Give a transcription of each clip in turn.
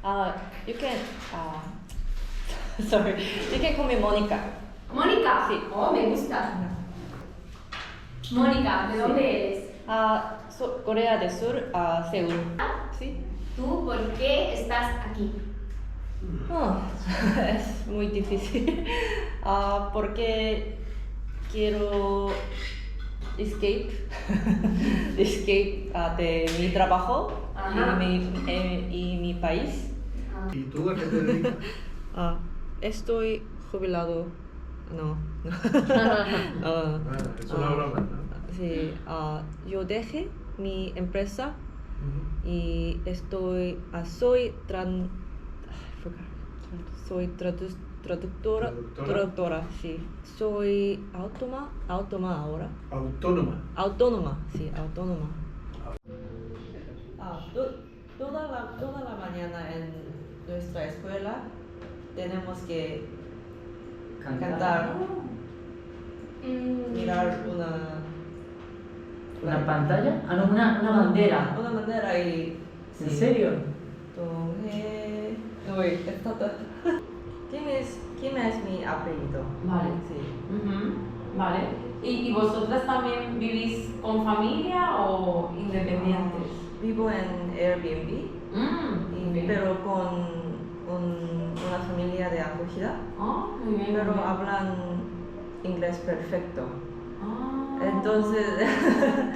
You can, sorry, you can call me Mónica. Mónica. Sí. Oh, me gusta. Mónica, ¿de dónde eres? Corea del Sur, Seúl. Sí. ¿Tú por qué estás aquí? Oh, es muy difícil. Porque quiero escape de mi trabajo y mi país. ¿Y tú a qué te dedicas? Estoy jubilado. No. Es una broma, ¿no? Sí, yo dejé mi empresa y soy traductora, sí. Soy autónoma ahora. Autónoma. Autónoma, sí, autónoma. Toda la mañana en nuestra escuela tenemos que cantar, mirar ¿Una pantalla? Ah, no, una bandera. una bandera y... ¿En serio? ¿Quién es mi apellido? Vale. Sí. Vale. ¿Y vosotras también vivís con familia o independientes? Vivo en Airbnb, Bien. pero con una familia de acogida, Muy bien. pero muy bien. hablan inglés perfecto. Ah, Entonces,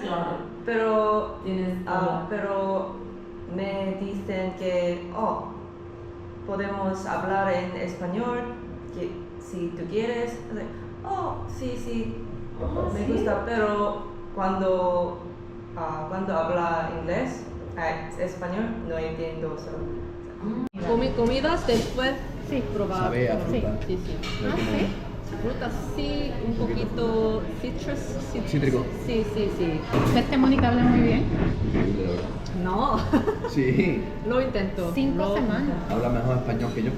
claro. pero Tienes todo. pero me dicen que podemos hablar en español, que si tú quieres. Sí, me ¿sí? gusta, pero cuando habla inglés, español, no entiendo solo. Comidas después probar. Sabe a fruta. Sí. Frutas sí, un poquito citrus. Cítrico. Sí. ¿Ves que Mónica habla muy bien? No, Sí, lo intento. 5 semanas. habla mejor español que yo.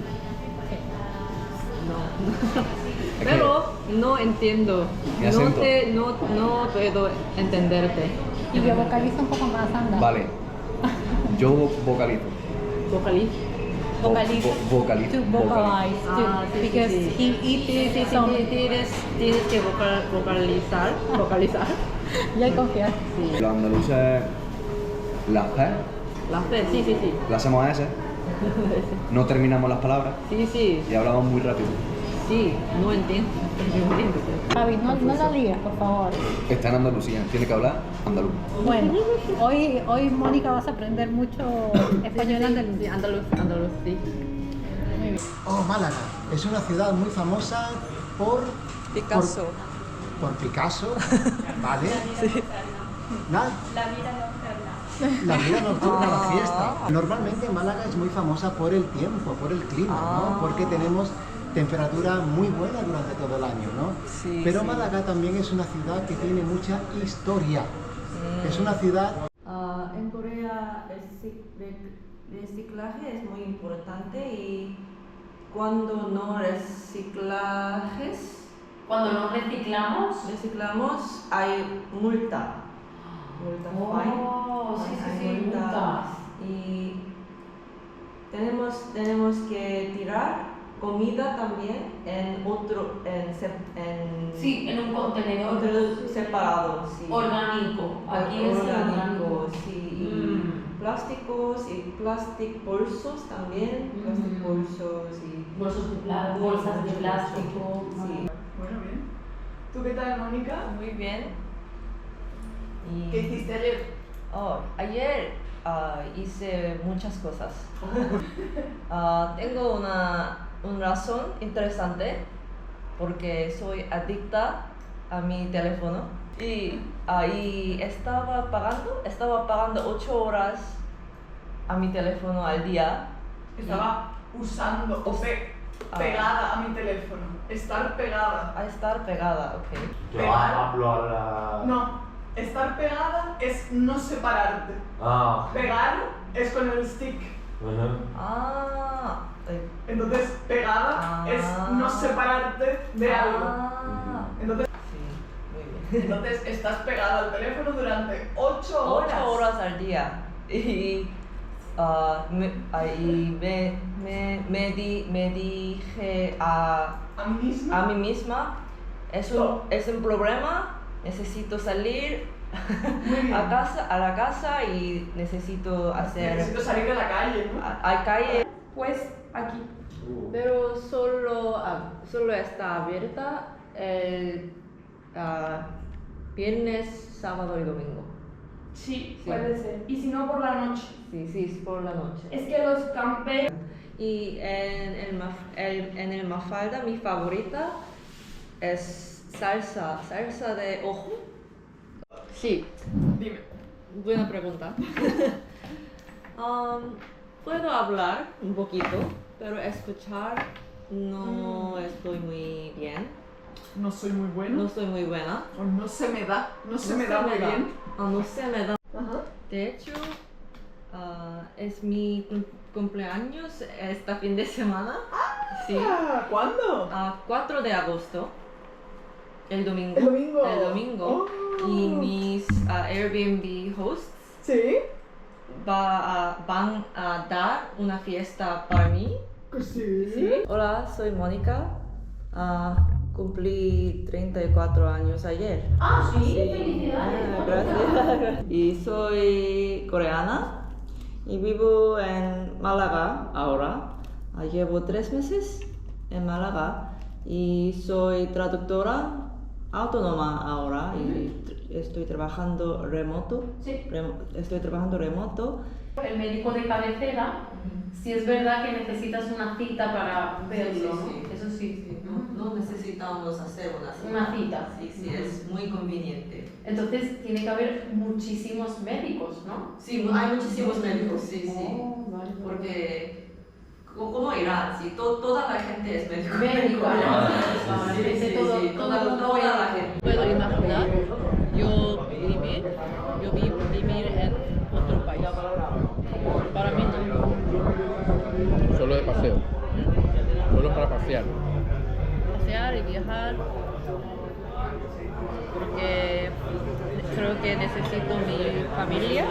No. Es Pero no entiendo. Mi acento. No puedo entenderte. Y yo vocalizo un poco más, anda. Vale. Yo vocalizo. Vocalizo. Vocalizo. Vocalizo. To vocalize. Sí, Because sí. he eats Sí, tienes que vocalizar. Y hay que confiar. Sí. Los andaluces, las P, La fe, sí. las hacemos S, no terminamos las palabras Sí, y hablamos muy rápido. sí, no entiendo. Javi, no la líes, por favor. Está en Andalucía, tiene que hablar andaluz. Bueno, hoy Mónica vas a aprender mucho español andaluz. Sí, andaluz, sí. Muy bien. Málaga es una ciudad muy famosa por Picasso. por Picasso, ¿vale? La vida nocturna, la fiesta. Normalmente Málaga es muy famosa por el tiempo, por el clima, ¿no? Porque tenemos temperatura muy buena durante todo el año, ¿no? Sí, Pero sí. Málaga también es una ciudad que tiene mucha historia. Es una ciudad... En Corea el reciclaje es muy importante y cuando no Cuando nos reciclamos. reciclamos hay multa. Sí, Hay multas. Y tenemos que tirar comida también en Sí, en un contenedor otro separado, sí. orgánico. Aquí es orgánico. sí. Plásticos y bolsos también, bolsos y Bolsas bolsas de plástico. Sí. Bueno, bien. ¿Tú qué tal, Mónica? Muy bien. ¿Qué hiciste ayer? Ayer hice muchas cosas. Tengo una razón interesante porque soy adicta a mi teléfono y estaba pagando 8 horas a mi teléfono al día. Estaba usando o pegada a mi teléfono. Estar pegada. A estar pegada, ok. No, estar pegada es no separarte. Pegar es con el stick. Entonces, pegada es no separarte de algo. Entonces, Sí, muy bien. estás pegada al teléfono durante 8 horas. 8 horas al día. Y me dije a mí misma, es un problema, necesito salir a la casa y necesito hacer... Necesito salir de la calle, ¿no? Hay calle, Pues aquí. pero solo está abierta el viernes, sábado y domingo. Sí, Sí. puede ser. Y si no, por la noche. Sí, es por la noche. Es que los camperos... Y en el Mafalda mi favorita es salsa de ojo. Sí, Dime. buena pregunta. Puedo hablar un poquito, pero escuchar no estoy muy bien. No soy muy bueno. No soy muy buena. O no se me da. No se me da muy bien. No se me da. Ajá. De hecho, es mi cumpleaños este fin de semana. Sí. ¿Cuándo? 4 de agosto. El domingo. ¿El domingo? El domingo. Oh. Y mis Airbnb hosts ¿Sí? van a dar una fiesta para mí. Sí. Hola, soy Mónica. Cumplí 34 años ayer. Ah, sí, felicidades. Gracias. Y soy coreana y vivo en Málaga ahora. Llevo 3 meses en Málaga y soy traductora autónoma ahora y estoy trabajando remoto. Sí. Estoy trabajando remoto. El médico de cabecera, si es verdad que necesitas una cita para verlo, ¿no? sí. Eso sí. No necesitamos hacer Una cita. Sí, es muy conveniente. Entonces tiene que haber muchísimos médicos, ¿no? Sí, hay muchísimos médicos, sí. Oh, vale. Porque, ¿cómo irá? Sí, toda la gente es médico. Médico, Toda la gente. Puedo imaginar yo vivir en otro país. Para mí no. Solo de paseo. Solo para pasear. Pasear y viajar porque creo que necesito mi familia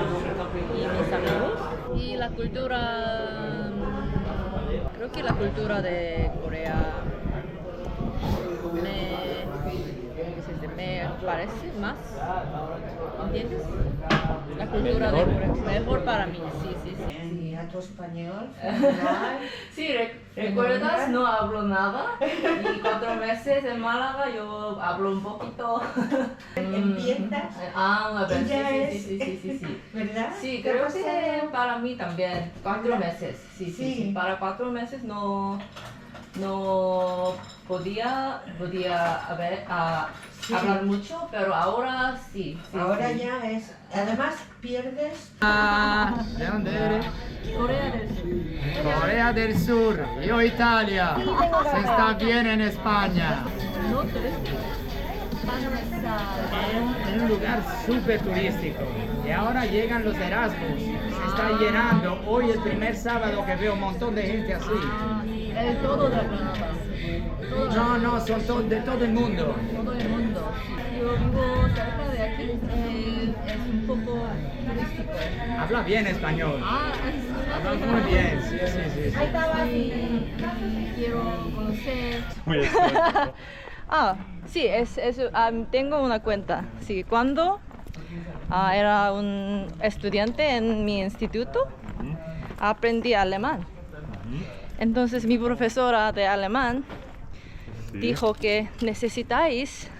y mis amigos y la cultura. Creo que la cultura de Corea me parece más, ¿entiendes? La cultura de Corea mejor para mí, sí. Sí, a tu español. Sí, ¿recuerdas? No hablo nada. Y 4 meses en Málaga yo hablo un poquito. Empiezas. A ver, Ya sí. ¿Verdad? Sí, ¿Te ha creo pasado? que para mí también. 4 ¿Verdad? meses. Sí. Sí. Para 4 meses no podía Sí. hablar mucho, pero ahora sí. Ahora sí. ya es. Además, pierdes. ¿De dónde eres? Corea del Sur. Corea del Sur. Yo Italia. Se está bien en España. No tres. En un lugar súper turístico. Y ahora llegan los Erasmus. Se está llenando. Hoy el primer sábado que veo un montón de gente así. El todo de Granada. No, son de todo el mundo. Todo el mundo. Yo vivo cerca de aquí. Es un poco turístico. Habla bien español. Habla Es muy bien. Sí. y quiero conocer. Sí, tengo una cuenta. Sí, cuando era un estudiante en mi instituto, aprendí alemán. Entonces mi profesora de alemán dijo que necesitáis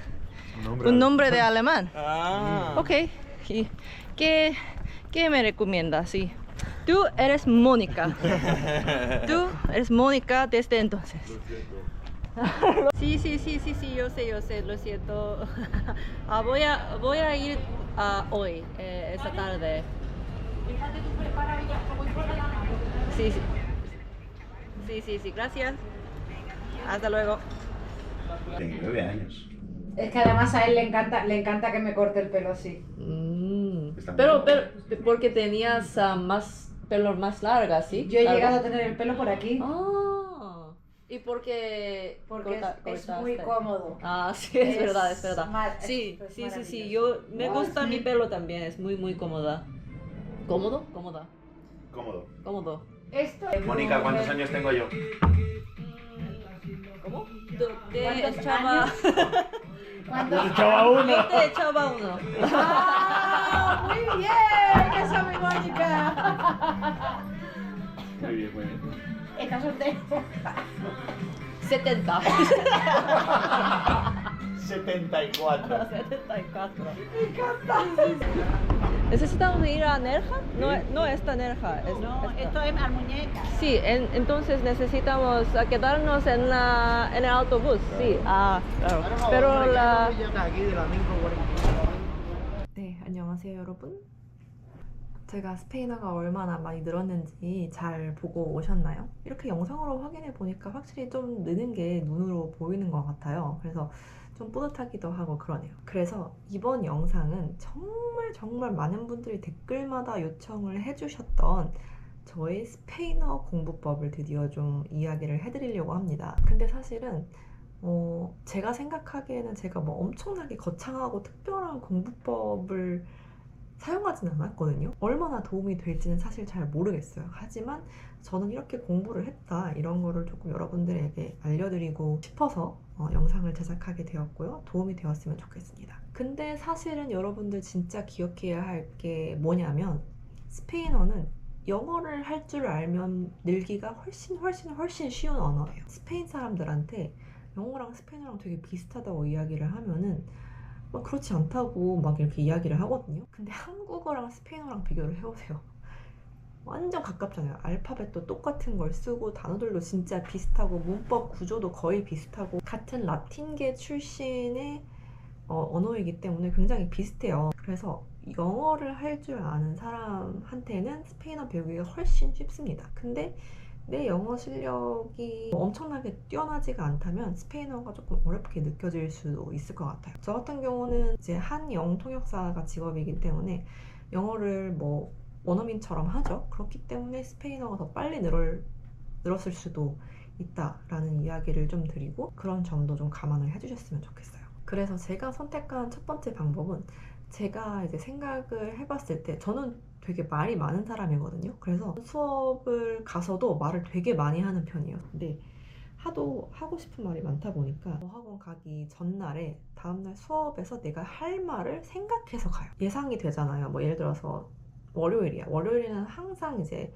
un nombre de alemán. Ok, ¿y qué me recomiendas? Sí. Tú eres Mónica. Tú eres Mónica desde entonces. Sí, yo sé, lo siento. Voy a ir hoy, esta tarde. Sí, gracias. Hasta luego. 9 años. Es que además a él le encanta que me corte el pelo así. Pero porque tenías más pelo más larga, ¿sí? Yo he llegado a tener el pelo por aquí. ¿Y por qué? Porque es muy cómodo. Sí, es verdad. Sí. maravilloso. Yo me gusta mi pelo también, es muy cómoda. ¿Cómoda? Cómodo. Cómodo. Esto Mónica, ¿cuántos años tengo yo? ¿Cómo? Te echaba... cuando Echaba uno. Yo te echaba uno. ¡Ah! ¡Muy bien! ¡Esa mi Mónica! Muy bien, muy bien. Estás soltero. 70. 74. 74. ¿Necesitamos ir a Nerja? No está Nerja. No, esto es Almuñeca. Sí, entonces necesitamos quedarnos en el autobús. Sí, claro. Pero la... 네, 안녕하세요 여러분. 제가 스페인어가 얼마나 많이 늘었는지 잘 보고 오셨나요? 이렇게 영상으로 확인해 보니까 확실히 좀 느는 게 눈으로 보이는 것 같아요. 그래서 좀 뿌듯하기도 하고 그러네요. 그래서 이번 영상은 정말 많은 분들이 댓글마다 요청을 해주셨던 저의 스페인어 공부법을 드디어 좀 이야기를 해드리려고 합니다. 근데 사실은 제가 생각하기에는 제가 뭐 엄청나게 거창하고 특별한 공부법을 사용하진 않았거든요. 얼마나 도움이 될지는 사실 잘 모르겠어요. 하지만 저는 이렇게 공부를 했다, 이런 거를 조금 여러분들에게 알려드리고 싶어서 영상을 제작하게 되었고요. 도움이 되었으면 좋겠습니다. 근데 사실은 여러분들 진짜 기억해야 할 게 뭐냐면, 스페인어는 영어를 할 줄 알면 늘기가 훨씬 쉬운 언어예요. 스페인 사람들한테 영어랑 스페인어랑 되게 비슷하다고 이야기를 하면은 막 그렇지 않다고 막 이렇게 이야기를 하거든요. 근데 한국어랑 스페인어랑 비교를 해보세요. 완전 가깝잖아요. 알파벳도 똑같은 걸 쓰고 단어들도 진짜 비슷하고 문법 구조도 거의 비슷하고 같은 라틴계 출신의 언어이기 때문에 굉장히 비슷해요. 그래서 영어를 할 줄 아는 사람한테는 스페인어 배우기가 훨씬 쉽습니다. 근데 내 영어 실력이 엄청나게 뛰어나지가 않다면 스페인어가 조금 어렵게 느껴질 수도 있을 것 같아요. 저 같은 경우는 이제 한영 통역사가 직업이기 때문에 영어를 뭐 원어민처럼 하죠. 그렇기 때문에 스페인어가 더 빨리 늘었을 수도 있다라는 이야기를 좀 드리고, 그런 점도 좀 감안을 해주셨으면 좋겠어요. 그래서 제가 선택한 첫 번째 방법은, 제가 이제 생각을 해봤을 때 저는 되게 말이 많은 사람이거든요. 그래서 수업을 가서도 말을 되게 많이 하는 편이에요. 근데 하도 하고 싶은 말이 많다 보니까 학원 가기 전날에 다음날 수업에서 내가 할 말을 생각해서 가요. 예상이 되잖아요. 뭐 예를 들어서 월요일이야. 월요일에는 항상 이제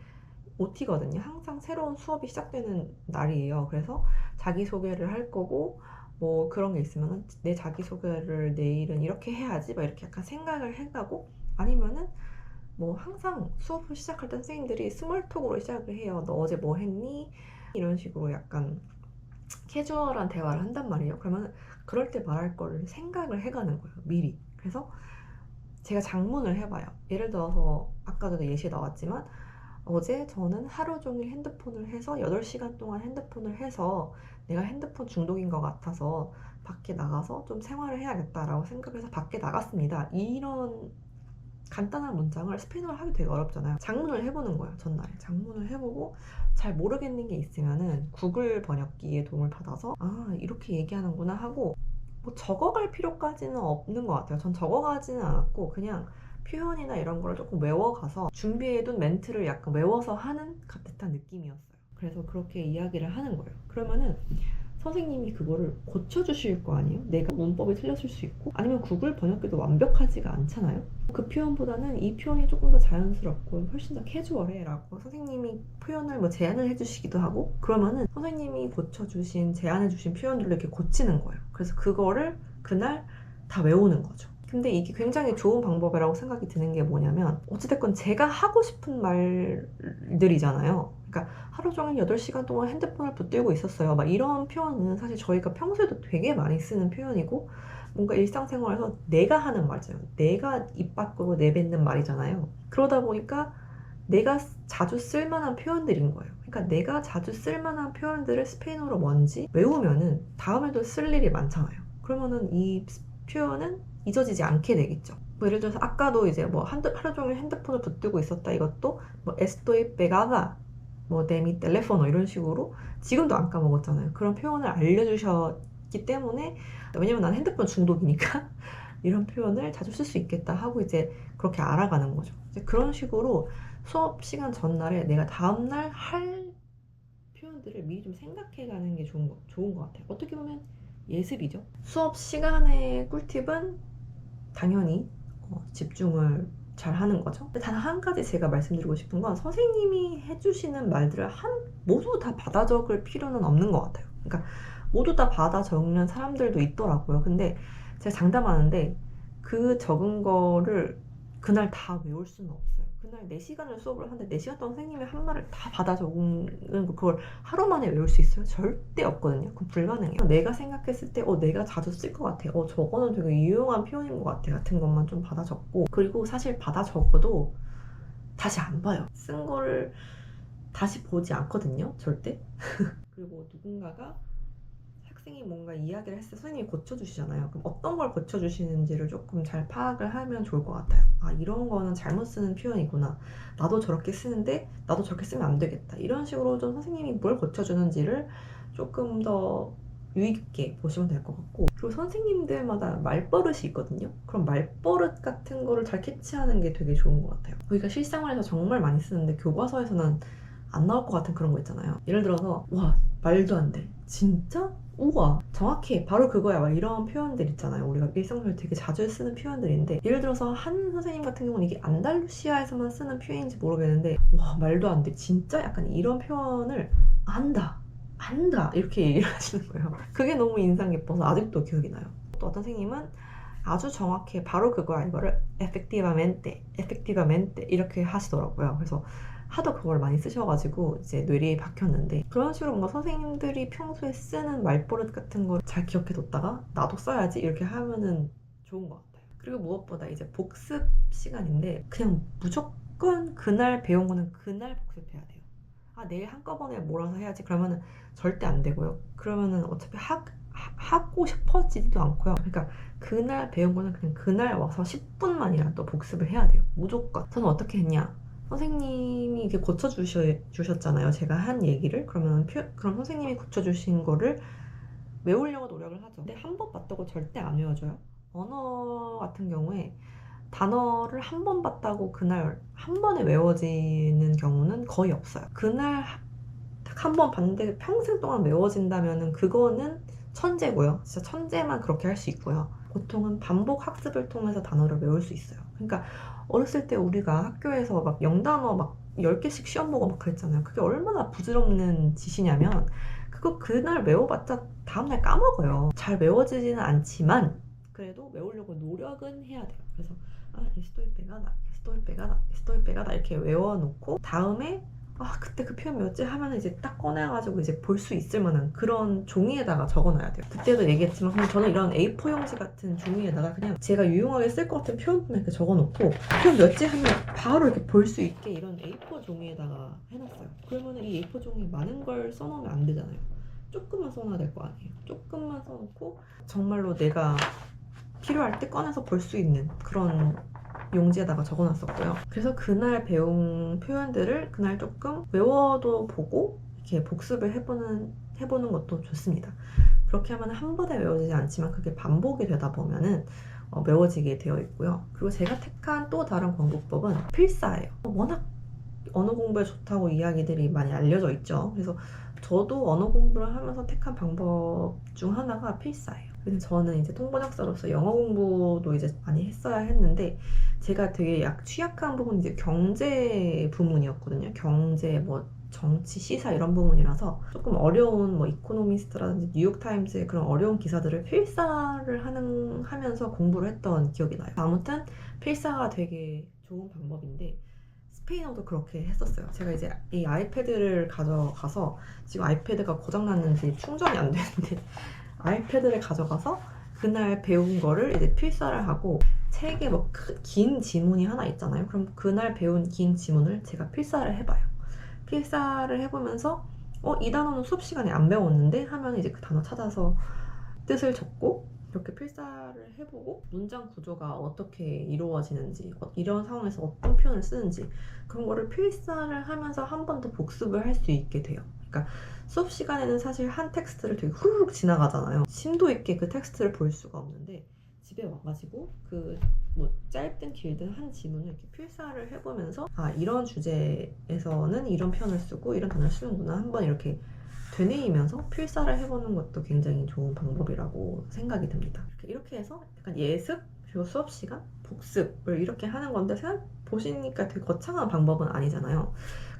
OT거든요. 항상 새로운 수업이 시작되는 날이에요. 그래서 자기소개를 할 거고, 뭐 그런 게 있으면 내 자기소개를 내일은 이렇게 해야지 막 이렇게 약간 생각을 해가고, 아니면은 뭐 항상 수업을 시작할 때 선생님들이 스몰톡으로 시작을 해요. 너 어제 뭐 했니? 이런 식으로 약간 캐주얼한 대화를 한단 말이에요. 그러면 그럴 때 말할 거를 생각을 해가는 거예요, 미리. 그래서 제가 장문을 해봐요. 예를 들어서 아까 전에 예시에 나왔지만, 어제 저는 하루 종일 핸드폰을 해서 8시간 동안 핸드폰을 해서 내가 핸드폰 중독인 것 같아서 밖에 나가서 좀 생활을 해야겠다라고 생각해서 밖에 나갔습니다. 이런 간단한 문장을 스페인어를 하기 되게 어렵잖아요. 장문을 해보는 거예요. 전날에 장문을 해보고, 잘 모르겠는 게 있으면은 구글 번역기의 도움을 받아서 이렇게 얘기하는구나 하고, 뭐 적어갈 필요까지는 없는 것 같아요. 전 적어가지는 않았고 그냥 표현이나 이런 거를 조금 외워가서 준비해둔 멘트를 약간 외워서 하는 듯한 느낌이었어요. 그래서 그렇게 이야기를 하는 거예요. 그러면은 선생님이 그거를 고쳐주실 거 아니에요? 내가 문법이 틀렸을 수 있고, 아니면 구글 번역기도 완벽하지가 않잖아요? 그 표현보다는 이 표현이 조금 더 자연스럽고 훨씬 더 캐주얼해 라고 선생님이 표현을 뭐 제안을 해주시기도 하고, 그러면은 선생님이 고쳐주신, 제안해주신 표현들로 이렇게 고치는 거예요. 그래서 그거를 그날 다 외우는 거죠. 근데 이게 굉장히 좋은 방법이라고 생각이 드는 게 뭐냐면, 어찌됐건 제가 하고 싶은 말들이잖아요. 그러니까 하루 종일 8시간 동안 핸드폰을 붙들고 있었어요. 막 이런 표현은 사실 저희가 평소에도 되게 많이 쓰는 표현이고, 뭔가 일상생활에서 내가 하는 말이잖아요. 내가 입 밖으로 내뱉는 말이잖아요. 그러다 보니까 내가 자주 쓸만한 표현들인 거예요. 그러니까 내가 자주 쓸만한 표현들을 스페인어로 뭔지 외우면은 다음에도 쓸 일이 많잖아요. 그러면은 이 표현은 잊어지지 않게 되겠죠. 뭐 예를 들어서 아까도 이제 뭐 하루 종일 핸드폰을 붙들고 있었다, 이것도 뭐 estoy pegada 뭐 de mi teléfono 이런 식으로 지금도 안 까먹었잖아요. 그런 표현을 알려주셨기 때문에, 왜냐면 난 핸드폰 중독이니까 이런 표현을 자주 쓸 수 있겠다 하고 이제 그렇게 알아가는 거죠. 이제 그런 식으로 수업 시간 전날에 내가 다음날 할 표현들을 미리 좀 생각해가는 게 좋은 것 같아요. 어떻게 보면 예습이죠. 수업 시간의 꿀팁은 당연히 집중을 잘 하는 거죠. 단 한 가지 제가 말씀드리고 싶은 건 선생님이 해주시는 말들을 모두 다 받아 적을 필요는 없는 것 같아요. 그러니까 모두 다 받아 적는 사람들도 있더라고요. 근데 제가 장담하는데 그 적은 거를 그날 다 외울 수는 없어요. 그날 4시간을 수업을 하는데 4시간 동안 선생님이 한 말을 다 받아 적은 거 그걸 하루 만에 외울 수 있어요? 절대 없거든요. 그건 불가능해요. 내가 생각했을 때 내가 자주 쓸 것 같아. 저거는 되게 유용한 표현인 것 같아. 같은 것만 좀 받아 적고, 그리고 사실 받아 적어도 다시 안 봐요. 쓴 거를 다시 보지 않거든요. 절대. 그리고 누군가가 학생이 뭔가 이야기를 했을 때 선생님이 고쳐주시잖아요. 그럼 어떤 걸 고쳐주시는지를 조금 잘 파악을 하면 좋을 것 같아요. 아, 이런 거는 잘못 쓰는 표현이구나. 나도 저렇게 쓰는데 나도 저렇게 쓰면 안 되겠다. 이런 식으로 좀 선생님이 뭘 고쳐주는지를 조금 더 유의 깊게 보시면 될 것 같고, 그리고 선생님들마다 말버릇이 있거든요. 그럼 말버릇 같은 거를 잘 캐치하는 게 되게 좋은 것 같아요. 우리가 실생활에서 정말 많이 쓰는데 교과서에서는 안 나올 것 같은 그런 거 있잖아요. 예를 들어서 와, 말도 안 돼. 진짜? 우와, 정확해, 바로 그거야, 막 이런 표현들 있잖아요. 우리가 일상생활에 되게 자주 쓰는 표현들인데, 예를 들어서 한 선생님 같은 경우는 이게 안달루시아에서만 쓰는 표현인지 모르겠는데, 와, 말도 안 돼, 진짜? 약간 이런 표현을 안다 이렇게 얘기를 하시는 거예요. 그게 너무 인상 깊어서 아직도 기억이 나요. 또 어떤 선생님은 아주 정확해, 바로 그거야, 이거를 efectivamente 이렇게 하시더라고요. 그래서 하도 그걸 많이 쓰셔가지고 이제 뇌리에 박혔는데, 그런 식으로 뭔가 선생님들이 평소에 쓰는 말버릇 같은 걸 잘 기억해뒀다가 나도 써야지 이렇게 하면은 좋은 것 같아요. 그리고 무엇보다 이제 복습 시간인데, 그냥 무조건 그날 배운 거는 그날 복습해야 돼요. 아, 내일 한꺼번에 몰아서 해야지 그러면은 절대 안 되고요. 그러면은 어차피 하고 싶어지지도 않고요. 그러니까 그날 배운 거는 그냥 그날 와서 10분만이라도 복습을 해야 돼요. 무조건. 저는 어떻게 했냐, 선생님이 이렇게 고쳐주셨잖아요. 제가 한 얘기를. 그럼 선생님이 고쳐주신 거를 외우려고 노력을 하죠. 근데 한 번 봤다고 절대 안 외워져요. 언어 같은 경우에 단어를 한 번 봤다고 그날 한 번에 외워지는 경우는 거의 없어요. 그날 딱 한 번 봤는데 평생 동안 외워진다면은 그거는 천재고요. 진짜 천재만 그렇게 할 수 있고요. 보통은 반복 학습을 통해서 단어를 외울 수 있어요. 그러니까 어렸을 때 우리가 학교에서 막 영단어 막 10개씩 시험 보고 막 그랬잖아요. 그게 얼마나 부질없는 짓이냐면, 그거 그날 외워봤자 다음날 까먹어요. 잘 외워지지는 않지만 그래도 외우려고 노력은 해야 돼요. 그래서 estoy pegada 이렇게 외워놓고 다음에 그때 그 표현 뭐였지 하면 이제 딱 꺼내가지고 이제 볼 수 있을 만한 그런 종이에다가 적어놔야 돼요. 그때도 얘기했지만 그냥 저는 이런 A4 용지 같은 종이에다가 그냥 제가 유용하게 쓸 것 같은 표현만 이렇게 적어놓고 표현 몇지 하면 바로 이렇게 볼 수 있게 이런 A4 종이에다가 해놨어요. 그러면 이 A4 종이에 많은 걸 써놓으면 안 되잖아요. 조금만 써놔야 될 거 아니에요. 조금만 써놓고 정말로 내가 필요할 때 꺼내서 볼 수 있는 그런 용지에다가 적어놨었고요. 그래서 그날 배운 표현들을 그날 조금 외워도 보고 이렇게 복습을 해보는 것도 좋습니다. 그렇게 하면 한 번에 외워지지 않지만 그게 반복이 되다 보면은 외워지게 되어 있고요. 그리고 제가 택한 또 다른 공부법은 필사예요. 워낙 언어 공부에 좋다고 이야기들이 많이 알려져 있죠. 그래서 저도 언어 공부를 하면서 택한 방법 중 하나가 필사예요. 그래서 저는 이제 통번역사로서 영어 공부도 이제 많이 했어야 했는데, 제가 되게 취약한 부분이 이제 경제 부문이었거든요. 경제, 뭐 정치, 시사 이런 부분이라서 조금 어려운 뭐 이코노미스트라든지 뉴욕타임즈의 그런 어려운 기사들을 필사를 하면서 공부를 했던 기억이 나요. 아무튼 필사가 되게 좋은 방법인데 스페인어도 그렇게 했었어요. 제가 이제 이 아이패드를 가져가서, 지금 아이패드가 고장났는지 충전이 안 되는데 아이패드를 가져가서 그날 배운 거를 이제 필사를 하고, 책에 뭐 긴 지문이 하나 있잖아요. 그럼 그날 배운 긴 지문을 제가 필사를 해봐요. 필사를 해보면서 이 단어는 수업 시간에 안 배웠는데 하면 이제 그 단어 찾아서 뜻을 적고 이렇게 필사를 해보고, 문장 구조가 어떻게 이루어지는지, 이런 상황에서 어떤 표현을 쓰는지 그런 거를 필사를 하면서 한 번 더 복습을 할 수 있게 돼요. 그러니까 수업 시간에는 사실 한 텍스트를 되게 후루룩 지나가잖아요. 심도 있게 그 텍스트를 볼 수가 없는데 집에 와가지고 그 뭐 짧든 길든 한 지문을 이렇게 필사를 해보면서 아 이런 주제에서는 이런 표현을 쓰고 이런 단어를 쓰는구나 한번 이렇게 되뇌이면서 필사를 해보는 것도 굉장히 좋은 방법이라고 생각이 듭니다. 이렇게 해서 약간 예습 그리고 수업 시간 복습을 이렇게 하는 건데 생각 보시니까 되게 거창한 방법은 아니잖아요.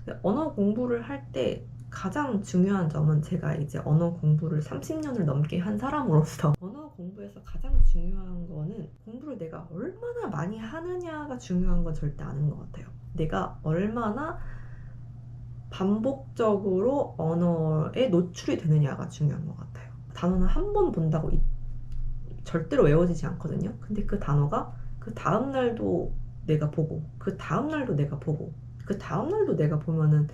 근데 언어 공부를 할 때 가장 중요한 점은 제가 이제 언어 공부를 30년을 넘게 한 사람으로서 언어 공부에서 가장 중요한 거는 공부를 내가 얼마나 많이 하느냐가 중요한 건 절대 아닌 것 같아요. 내가 얼마나 반복적으로 언어에 노출이 되느냐가 중요한 것 같아요. 단어는 한 번 본다고 절대로 외워지지 않거든요. 근데 그 단어가 그 다음날도 내가 보고 그 다음날도 내가 보고 그 다음날도 내가 보면은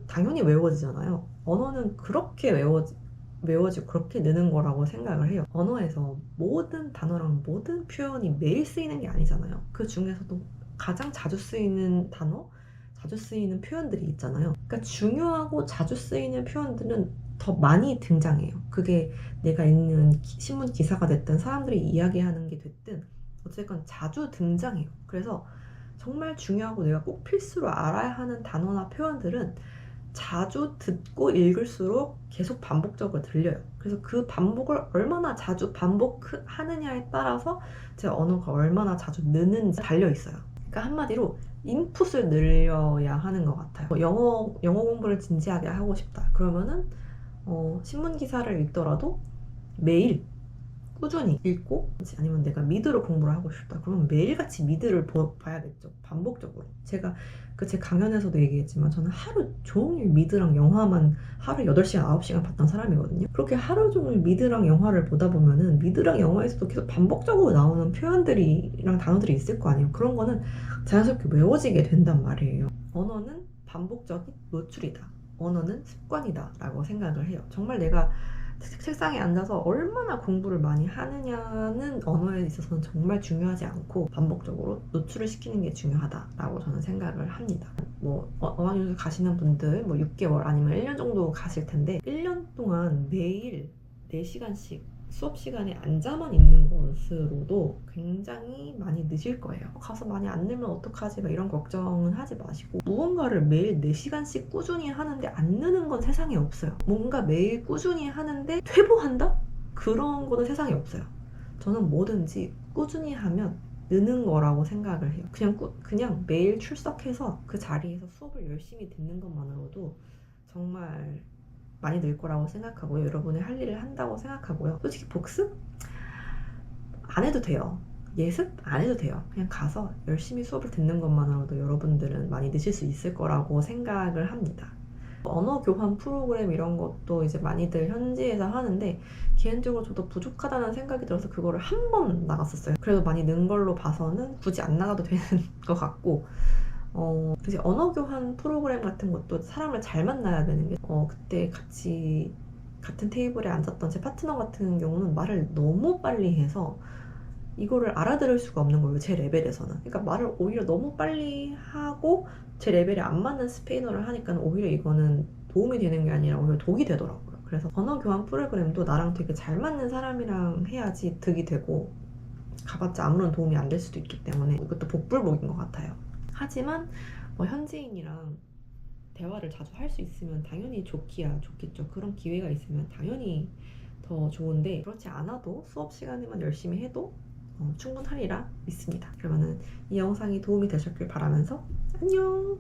당연히 외워지잖아요. 언어는 그렇게 외워지고 그렇게 느는 거라고 생각을 해요. 언어에서 모든 단어랑 모든 표현이 매일 쓰이는 게 아니잖아요. 그 중에서도 가장 자주 쓰이는 단어, 자주 쓰이는 표현들이 있잖아요. 그러니까 중요하고 자주 쓰이는 표현들은 더 많이 등장해요. 그게 내가 읽는 신문 기사가 됐든 사람들이 이야기하는 게 됐든 어쨌건 자주 등장해요. 그래서 정말 중요하고 내가 꼭 필수로 알아야 하는 단어나 표현들은 자주 듣고 읽을수록 계속 반복적으로 들려요. 그래서 그 반복을 얼마나 자주 반복하느냐에 따라서 제 언어가 얼마나 자주 느는지 달려있어요. 그러니까 한마디로 인풋을 늘려야 하는 것 같아요. 영어 공부를 진지하게 하고 싶다. 그러면은 신문 기사를 읽더라도 매일 꾸준히 읽고 아니면 내가 미드로 공부를 하고 싶다. 그러면 매일같이 미드를 봐야겠죠. 반복적으로. 제가 제 강연에서도 얘기했지만 저는 하루 종일 미드랑 영화만 하루 8시간, 9시간 봤던 사람이거든요. 그렇게 하루 종일 미드랑 영화를 보다 보면은 미드랑 영화에서도 계속 반복적으로 나오는 표현들이랑 단어들이 있을 거 아니에요. 그런 거는 자연스럽게 외워지게 된단 말이에요. 언어는 반복적인 노출이다. 언어는 습관이다 라고 생각을 해요. 정말 내가 책상에 앉아서 얼마나 공부를 많이 하느냐는 언어에 있어서는 정말 중요하지 않고 반복적으로 노출을 시키는 게 중요하다라고 저는 생각을 합니다. 뭐 어학연수 가시는 분들 뭐 6개월 아니면 1년 정도 가실 텐데 1년 동안 매일 4시간씩 수업 시간에 앉아만 있는 것으로도 굉장히 많이 늦을 거예요. 가서 많이 안 늘면 어떡하지? 막 이런 걱정은 하지 마시고 무언가를 매일 4시간씩 꾸준히 하는데 안 느는 건 세상에 없어요. 뭔가 매일 꾸준히 하는데 퇴보한다? 그런 거는 세상에 없어요. 저는 뭐든지 꾸준히 하면 느는 거라고 생각을 해요. 그냥 매일 출석해서 그 자리에서 수업을 열심히 듣는 것만으로도 정말 많이 늘 거라고 생각하고요. 여러분이 할 일을 한다고 생각하고요. 솔직히 복습? 안 해도 돼요. 예습? 안 해도 돼요. 그냥 가서 열심히 수업을 듣는 것만으로도 여러분들은 많이 느실 수 있을 거라고 생각을 합니다. 언어 교환 프로그램 이런 것도 이제 많이들 현지에서 하는데 개인적으로 저도 부족하다는 생각이 들어서 그거를 한 번 나갔었어요. 그래도 많이 는 걸로 봐서는 굳이 안 나가도 되는 것 같고 그래서 언어 교환 프로그램 같은 것도 사람을 잘 만나야 되는 게 그때 같이 같은 테이블에 앉았던 제 파트너 같은 경우는 말을 너무 빨리 해서 이거를 알아들을 수가 없는 거예요. 제 레벨에서는. 그러니까 말을 오히려 너무 빨리 하고 제 레벨에 안 맞는 스페인어를 하니까 오히려 이거는 도움이 되는 게 아니라 오히려 독이 되더라고요. 그래서 언어 교환 프로그램도 나랑 되게 잘 맞는 사람이랑 해야지 득이 되고 가봤자 아무런 도움이 안 될 수도 있기 때문에 이것도 복불복인 것 같아요. 하지만 뭐 현지인이랑 대화를 자주 할 수 있으면 당연히 좋겠죠. 그런 기회가 있으면 당연히 더 좋은데 그렇지 않아도 수업 시간에만 열심히 해도 충분하리라 믿습니다. 그러면은 이 영상이 도움이 되셨길 바라면서 안녕!